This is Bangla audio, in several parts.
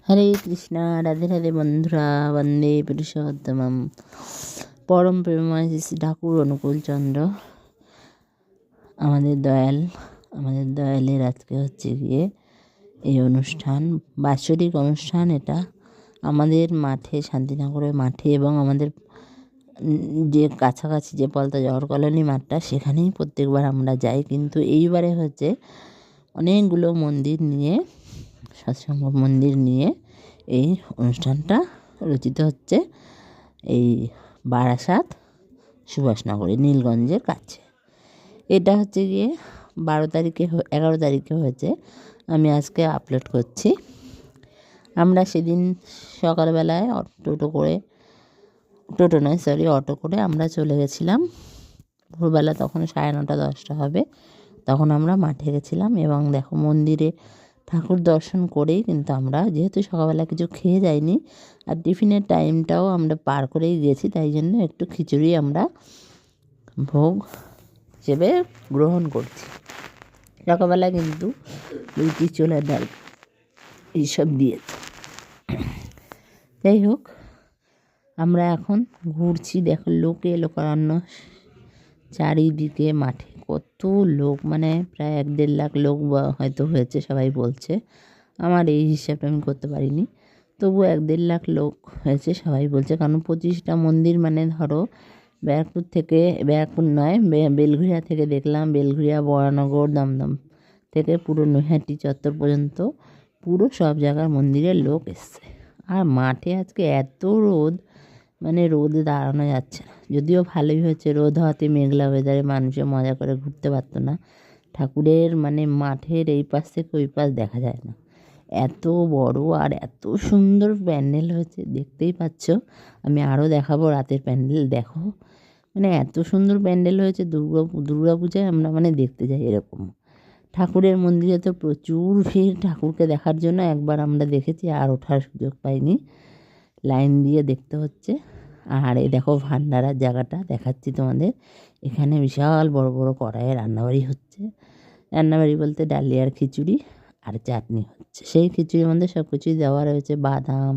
হরে কৃষ্ণা, রাধে রাধে বন্ধুরা, বন্দে পুরুষোত্তমম। পরম প্রেমময় শ্রী ঠাকুর অনুকূল চন্দ্র আমাদের দয়ালের আজকে হচ্ছে গিয়ে এই অনুষ্ঠান, বাৎসরিক অনুষ্ঠান। এটা আমাদের মাঠে, শান্তিনগরের মাঠে, এবং আমাদের যে কাছাকাছি যে পলতা জহর কলোনি মাঠটা, সেখানেই প্রত্যেকবার আমরা যাই। কিন্তু এইবারে হচ্ছে অনেকগুলো মন্দির নিয়ে, সৎসঙ্গ মন্দির নিয়ে এই অনুষ্ঠানটা রচিত হচ্ছে এই বারাসাত সুভাষনগরে, নীলগঞ্জের কাছে। এটা হচ্ছে গিয়ে 11 তারিখে হয়েছে। আমি আজকে আপলোড করছি। আমরা সেদিন সকালবেলায় অটো করে আমরা চলে গেছিলাম। ভোরবেলা তখন 9:30 10টা হবে, তখন আমরা মাঠে গেছিলাম। এবং দেখো, মন্দিরে ঠাকুর দর্শন করেই কিন্তু আমরা, যেহেতু সকালবেলা কিছু খেয়ে যাইনি আর টিফিনের টাইমটাও আমরা পার করেই গেছি, তাই জন্য একটু খিচুড়ি আমরা ভোগ হিসেবে গ্রহণ করছি। সকালবেলা কিন্তু রুটি, ছোলার ডাল এইসব দিয়েছে। যাই হোক, আমরা এখন ঘুরছি। দেখো, লোকারণ্য চারিদিকে, মাঠে কত লোক, মানে প্রায় 1-1.5 লাখ লোক হয়তো হয়েছে, সবাই বলছে। আমার এই হিসাবটা আমি করতে পারিনি, তবু 1-1.5 লাখ লোক হয়েছে সবাই বলছে। কারণ 25টা মন্দির, মানে ধরো ব্যারাকপুর নয়, বেলঘরিয়া থেকে দেখলাম, বেলঘরিয়া, বরানগর, দমদম থেকে পুরো নৈহাটি চত্বর পর্যন্ত পুরো সব জায়গার মন্দিরের লোক এসছে। আর মাঠে আজকে এত রোদ, মানে রোদে দাঁড়ানো যাচ্ছে না। যদিও ভালোই হয়েছে, রোদ হওয়াতে মেঘলা ওয়েদারে মানুষে মজা করে ঘুরতে পারতো না। ঠাকুরের মানে মাঠের এই পাশ থেকে ওই পাশ দেখা যায় না, এত বড় আর এত সুন্দর প্যান্ডেল হয়েছে, দেখতেই পাচ্ছ। আমি আরও দেখাবো রাতের প্যান্ডেল। দেখো, মানে এত সুন্দর প্যান্ডেল হয়েছে। দুর্গা পূজায় আমরা মানে দেখতে যাই এরকম। ঠাকুরের মন্দিরে তো প্রচুর ভিড় ঠাকুরকে দেখার জন্য। একবার আমরা দেখেছি, আর ওঠার সুযোগ পাইনি, লাইন দিয়ে দেখতে হচ্ছে। আর এই দেখো, ভান্ডারার জায়গাটা দেখাচ্ছি তোমাদের। এখানে বিশাল বড় বড় কড়াইয়ে রান্নাবাড়ি হচ্ছে। রান্নাবাড়ি বলতে ডালিয়ার খিচুড়ি আর চাটনি হচ্ছে। সেই খিচুড়ির মধ্যে সব কিছুই দেওয়া রয়েছে, বাদাম,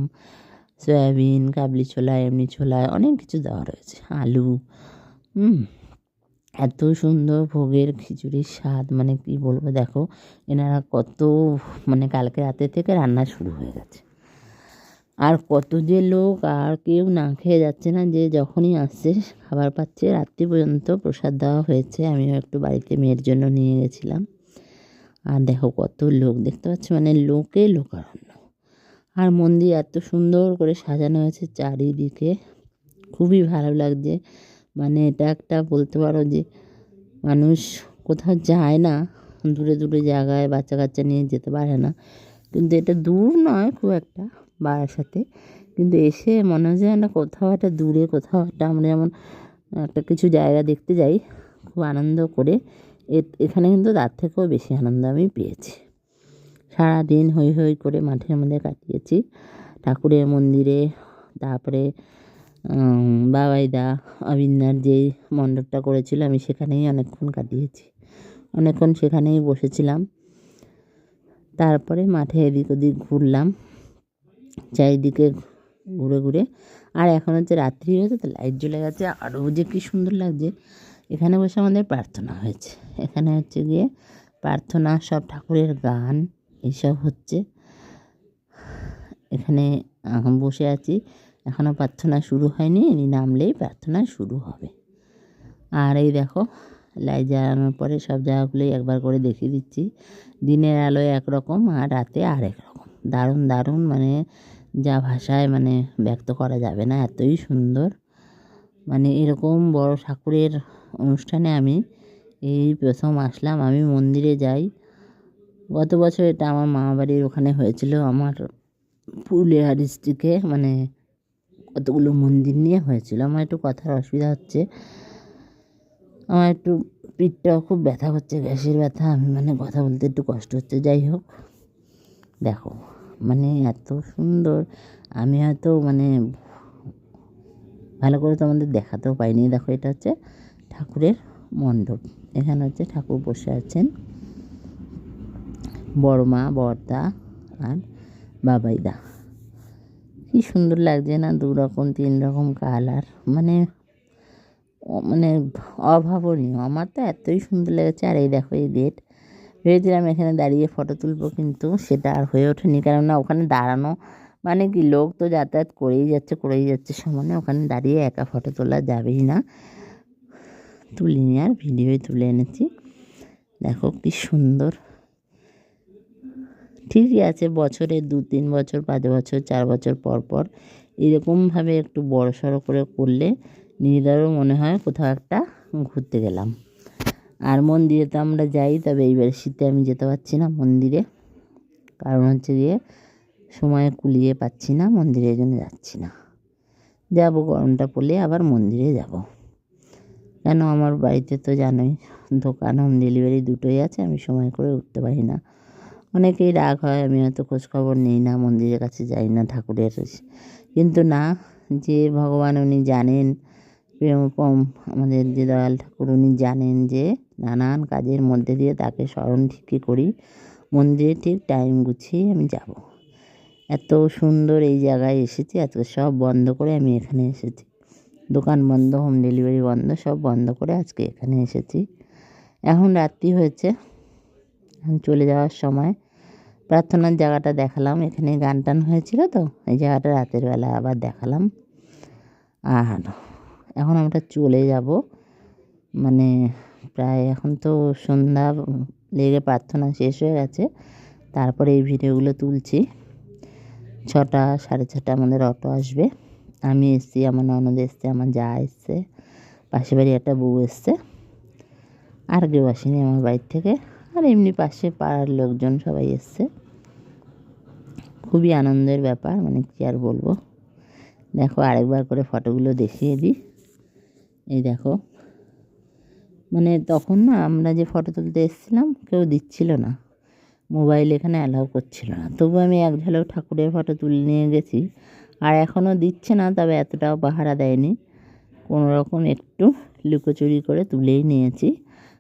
সয়াবিন, কাবলি ছোলা, এমনি ছোলা, অনেক কিছু দেওয়া রয়েছে, আলু। এত সুন্দর ভোগের খিচুড়ির স্বাদ, মানে কি বলবো। দেখো, এনারা কত, মানে কালকে রাতে থেকে রান্না শুরু হয়ে গেছে। আর কত যে লোক, আর কেউ না খেয়ে যাচ্ছে না, যে যখনই আসছে খাবার পাচ্ছে। রাত্রি পর্যন্ত প্রসাদ দেওয়া হয়েছে। আমিও একটু বাড়িতে মেয়ের জন্য নিয়ে গেছিলাম। আর দেখো কত লোক, দেখতে পাচ্ছ, মানে লোকারণ্য। আর মন্দির এত সুন্দর করে সাজানো হয়েছে চারিদিকে, খুবই ভালো লাগছে। মানে এটা একটা বলতে পারো যে মানুষ কোথাও যায় না, দূরে দূরে জায়গায় বাচ্চা কাচ্চা নিয়ে যেতে পারে না, কিন্তু এটা দূর নয় খুব একটা বারাসাতে, কিন্তু এসে মনে হয় যেন কোথাও একটা দূরে, কোথাও একটা আমরা যেমন একটা কিছু জায়গা দেখতে যাই খুব আনন্দ করে, এখানে কিন্তু তার থেকেও বেশি আনন্দ আমি পেয়েছি। সারাদিন হই হই করে মাঠের মধ্যে কাটিয়েছি, ঠাকুরের মন্দিরে। তারপরে বাবাইদা অবিন্দার যেই মণ্ডপটা করেছিল, আমি সেখানেই অনেকক্ষণ কাটিয়েছি, অনেকক্ষণ সেখানেই বসেছিলাম। তারপরে মাঠে এদিক ওদিক ঘুরলাম, চারিদিকে ঘুরে ঘুরে। আর এখন হচ্ছে রাত্রি হয়েছে, তো লাইট জ্বলে গেছে, আরও যে কী সুন্দর লাগছে। এখানে বসে আমাদের প্রার্থনা হয়েছে। এখানে হচ্ছে গিয়ে প্রার্থনা, সব ঠাকুরের গান এইসব হচ্ছে। এখানে বসে আছি, এখনও প্রার্থনা শুরু হয়নি, ইনি নামলেই প্রার্থনা শুরু হবে। আর এই দেখো, লাইট জ্বালানোর পরে সব জায়গাগুলোই একবার করে দেখিয়ে দিচ্ছি। দিনের আলোয় একরকম আর রাতে আরেক রকম। দারুণ দারুণ, মানে যা ভাষায় মানে ব্যক্ত করা যাবে না, এতই সুন্দর। মানে এরকম বড় ঠাকুরের অনুষ্ঠানে আমি এই প্রথম আসলাম। আমি মন্দিরে যাই, গত বছর এটা আমার মামাবাড়ির ওখানে হয়েছিল, আমার পুরুলিয়া ডিস্ট্রিক্টে, মানে কতগুলো মন্দির নিয়ে হয়েছিল। আমার একটু কথার অসুবিধা হচ্ছে, আমার একটু পিঠটাও খুব ব্যথা হচ্ছে, গ্যাসের ব্যথা, আমি মানে কথা বলতে একটু কষ্ট হচ্ছে। যাই হোক, দেখো মানে এত সুন্দর, আমি হয়তো মানে ভালো করে তোমাদের দেখাতেও পাইনি। দেখো, এটা হচ্ছে ঠাকুরের মণ্ডপ। এখানে হচ্ছে ঠাকুর বসে আছেন, বড় মা, বড়দা আর বাবাইদা। কী সুন্দর লাগছে না, 2 রকম 3 রকম কালার, মানে মানে অভাবনীয়। আমার তো এতই সুন্দর লেগেছে। আর এই দেখো এই গেট, ভেবেছিলাম এখানে দাঁড়িয়ে ফটো তুলবো, কিন্তু সেটা আর হয়ে ওঠেনি, কেননা ওখানে দাঁড়ানো মানে কি, লোক তো যাতায়াত করেই যাচ্ছে সমানে, ওখানে দাঁড়িয়ে একা ফটো তোলা যাবেই না, তুলিনি আর, ভিডিওই তুলে এনেছি। দেখো কী সুন্দর। ঠিকই আছে, বছরে 2-3 বছর 5 বছর 4 বছর পর পর এরকমভাবে একটু বড়সড় করে করলে নিজেদেরও মনে হয় কোথাও একটা ঘুরতে গেলাম। আর মন্দিরে তো আমরা যাই, তবে এইবার শীতে আমি যেতে পারছি না মন্দিরে, কারণ হচ্ছে গিয়ে সময় কুলিয়ে পাচ্ছি না মন্দিরে, জন্য যাচ্ছি না। যাব গরমটা পড়লে আবার মন্দিরে যাব, কেন আমার বাড়িতে তো জানোই দোকান হোম ডেলিভারি দুটোই আছে, আমি সময় করে উঠতে পারি না। অনেকেই রাগ হয় আমি হয়তো খোঁজখবর নিই না, মন্দিরের কাছে যাই না ঠাকুরের, কিন্তু না, যে ভগবান উনি জানেন, প্রেমপম আমাদের যে দয়াল ঠাকুর উনি জানেন যে নানান কাজের মধ্যে দিয়ে তাকে স্মরণ ঠিকই করি, মন্দিরে ঠিক টাইম গুছিয়ে আমি যাব। এত সুন্দর এই জায়গায় এসেছি, আজকে সব বন্ধ করে আমি এখানে এসেছি, দোকান বন্ধ, হোম ডেলিভারি বন্ধ, সব বন্ধ করে আজকে এখানে এসেছি। এখন রাত্রি হয়েছে, এখন চলে যাওয়ার সময়। প্রার্থনার জায়গাটা দেখালাম, এখানে গান টান হয়েছিল তো, এই জায়গাটা রাতের বেলা আবার দেখালাম। আর এখন আমরা চলে যাব, মানে প্রায় এখন তো সন্ধ্যা লেগে প্রার্থনা শেষ হয়ে গেছে, তারপরে এই ভিডিওগুলো তুলছি। 6টা 6:30 আমাদের অটো আসবে। আমি এসছি, আমার ননদ এসছে, আমার যা এসছে, পাশে বাড়ি একটা বউ এসছে, আর কেউ আসেনি আমার বাড়ির থেকে। আর এমনি পাশে পাড়ার লোকজন সবাই এসছে। খুবই আনন্দের ব্যাপার, মানে কী আর বলবো। দেখো আরেকবার করে ফটোগুলো দেখিয়ে দিই। এই দেখো, মানে তখন না আমরা যে ফটো তুলতে এসেছিলাম কেউ দিচ্ছিল না, মোবাইল এখানে অ্যালাউ করছিল না, তবু আমি এক ঝালক ঠাকুরের ফটো তুলে নিয়ে গেছি। আর এখনও দিচ্ছে না, তবে এতটাও পাহারা দেয়নি, কোনো রকম একটু লুকোচুরি করে তুলেই নিয়েছি।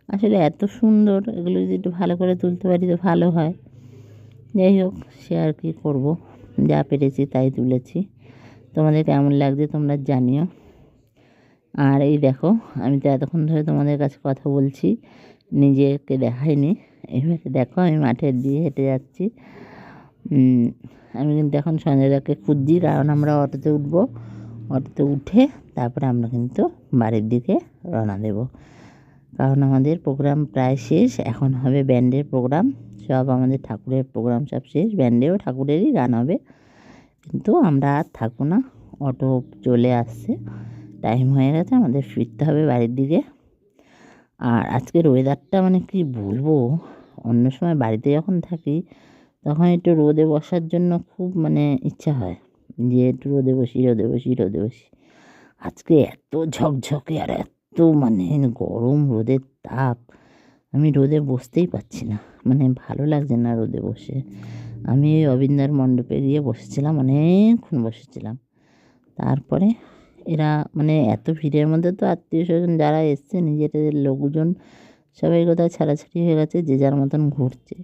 আসলে এত সুন্দর, এগুলো যদি একটু ভালো করে তুলতে পারি তো ভালো হয়। যাই হোক, সে আর কি করব, যা পেরেছি তাই তুলেছি। তোমাদের কেমন লাগছে তোমরা জানিও। আর এই দেখো, আমি তো এতক্ষণ ধরে তোমাদের কাছে কথা বলছি, নিজেকে দেখাইনি। এবারে দেখো আমি মাঠের দিয়ে হেঁটে যাচ্ছি। আমি কিন্তু এখন সঞ্জয়দাকে খুঁজছি, কারণ আমরা অটোতে উঠবো, অটোতে উঠে তারপরে আমরা কিন্তু বাড়ির দিকে রওনা দেব, কারণ আমাদের প্রোগ্রাম প্রায় শেষ। এখন হবে ব্যান্ডের প্রোগ্রাম, সব আমাদের ঠাকুরের প্রোগ্রাম সব শেষ, ব্যান্ডেও ঠাকুরেরই গান হবে, কিন্তু আমরা আর থাকবো না, অটো চলে আসছে, টাইম হয়ে গেছে, আমাদের ফিরতে হবে বাড়ির দিকে। আর আজকের ওয়েদারটা মানে কি বলবো, অন্য সময় বাড়িতে যখন থাকি তখন একটু রোদে বসার জন্য খুব মানে ইচ্ছা হয় যে একটু রোদে বসি। আজকে এত ঝকঝকে আর এত মানে গরম, রোদের তাপ, আমি রোদে বসতেই পারছি না, মানে ভালো লাগছে না রোদে বসে। আমি অবিন্দার মণ্ডপে গিয়ে বসেছিলাম, অনেকক্ষণ বসেছিলাম। তারপরে এরা মানে এত ভিড়ের মধ্যে তো আত্মীয় স্বজন যারা এসছে, নিজেদের লোকজন সবাই কোথাও ছাড়াছাড়ি হয়ে গেছে, যে যার মতন ঘুরছে,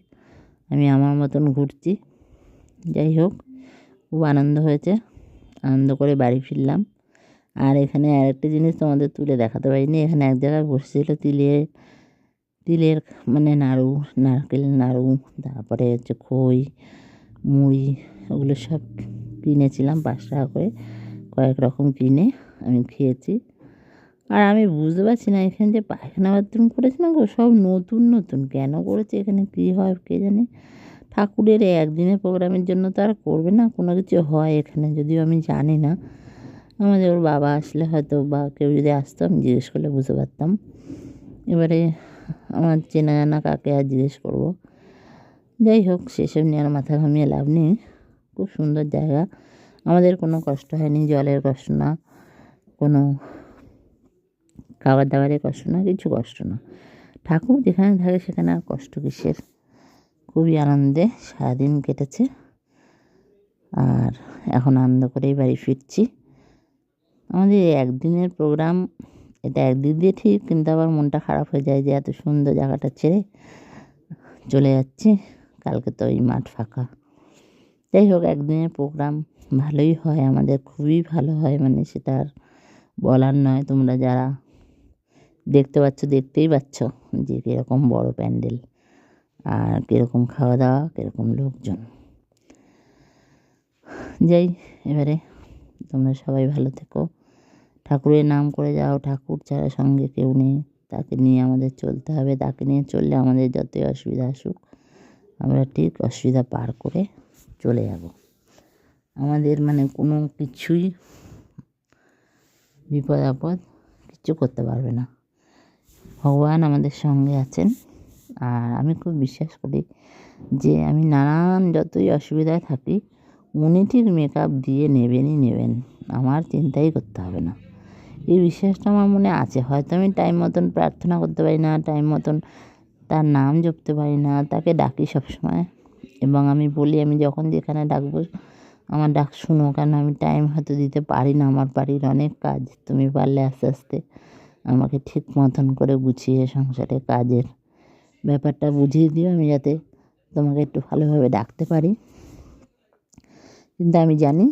আমি আমার মতন ঘুরছি। যাই হোক, খুব আনন্দ হয়েছে, আনন্দ করে বাড়ি ফিরলাম। আর এখানে আরেকটা জিনিস তোমাদের তুলে দেখাতে পারিনি, এখানে এক জায়গায় বসেছিল তিলের মানে নাড়ু, নারকেল নাড়ু, তারপরে হচ্ছে খই, মুড়ি, ওগুলো সব কিনেছিলাম 5 টাকা করে, কয়েক রকম কিনে আমি খেয়েছি। আর আমি বুঝতে পারছি না, এখানে যে পায়খানা বাথরুম করেছে না গো, সব নতুন নতুন কেন করেছে, এখানে কী হয় কে জানে। ঠাকুরের একদিনের প্রোগ্রামের জন্য তো আর করবে না, কোনো কিছু হয় এখানে, যদিও আমি জানি না। আমাদের ওর বাবা আসলে হয়তো, বা কেউ যদি আসতো আমি জিজ্ঞেস করলে বুঝতে পারতাম। এবারে আমার চেনা জানা কাকে আর জিজ্ঞেস করবো। যাই হোক, সেসব নিয়ে আর মাথা ঘামিয়ে লাভ নেই। খুব সুন্দর জায়গা, আমাদের কোনো কষ্ট হয়নি, জলের কষ্ট না, কোনো খাবার দাবারের কষ্ট না, কিছু কষ্ট না। ঠাকুর যেখানে থাকে সেখানে আর কষ্ট কিসের। খুবই আনন্দে সারাদিন কেটেছে, আর এখন আনন্দ করেই বাড়ি ফিরছি। আমাদের একদিনের প্রোগ্রাম, এটা একদিক দিয়ে ঠিক, কিন্তু আবার মনটা খারাপ হয়ে যায় যে এত সুন্দর জায়গাটা ছেড়ে চলে যাচ্ছি। কালকে তো ওই মাঠ ফাঁকা। যাই হোক, একদিনের প্রোগ্রাম ভালোই হয় আমাদের, খুবই ভালো হয়, মানে সেটা আর বলার নয়। তোমরা যারা দেখতে পাচ্ছ, দেখতেই পাচ্ছ যে কীরকম বড় প্যান্ডেল আর কীরকম খাওয়া দাওয়া, কীরকম লোকজন। যাই, এবারে তোমরা সবাই ভালো থেকো, ঠাকুরের নাম করে যাও। ঠাকুর ছাড়া সঙ্গে কেউ নেই, তাকে নিয়ে আমাদের চলতে হবে। তাকে নিয়ে চললে আমাদের যতই অসুবিধা আসুক, আমরা ঠিক অসুবিধা পার করে চলে যাব। আমাদের মানে কোনো কিছুই বিপদ আপদ কিচ্ছু করতে পারবে না। ভগবান আমাদের সঙ্গে আছেন। আর আমি খুব বিশ্বাস করি যে আমি নানান যতই অসুবিধায় থাকি, উনি ঠিক মেকআপ দিয়ে নেবেন, আমার চিন্তাই করতে হবে না। এই বিশ্বাসটা আমার মনে আছে। হয়তো আমি টাইম মতন প্রার্থনা করতে পারি না, টাইম মতন তার নাম জপতে পারি না, তাকে ডাকি সবসময়, এবং আমি বলি আমি যখন যেখানে ডাকবো আমার ডাক শুনো, কারণ আমি টাইম হয়তো দিতে পারি না, আমার বাড়ির অনেক কাজ। তুমি পারলে আস্তে আস্তে আমাকে ঠিক মতন করে গুছিয়ে সংসারে কাজের ব্যাপারটা বুঝিয়ে দিও, আমি যাতে তোমাকে একটু ভালোভাবে ডাকতে পারি। কিন্তু আমি জানি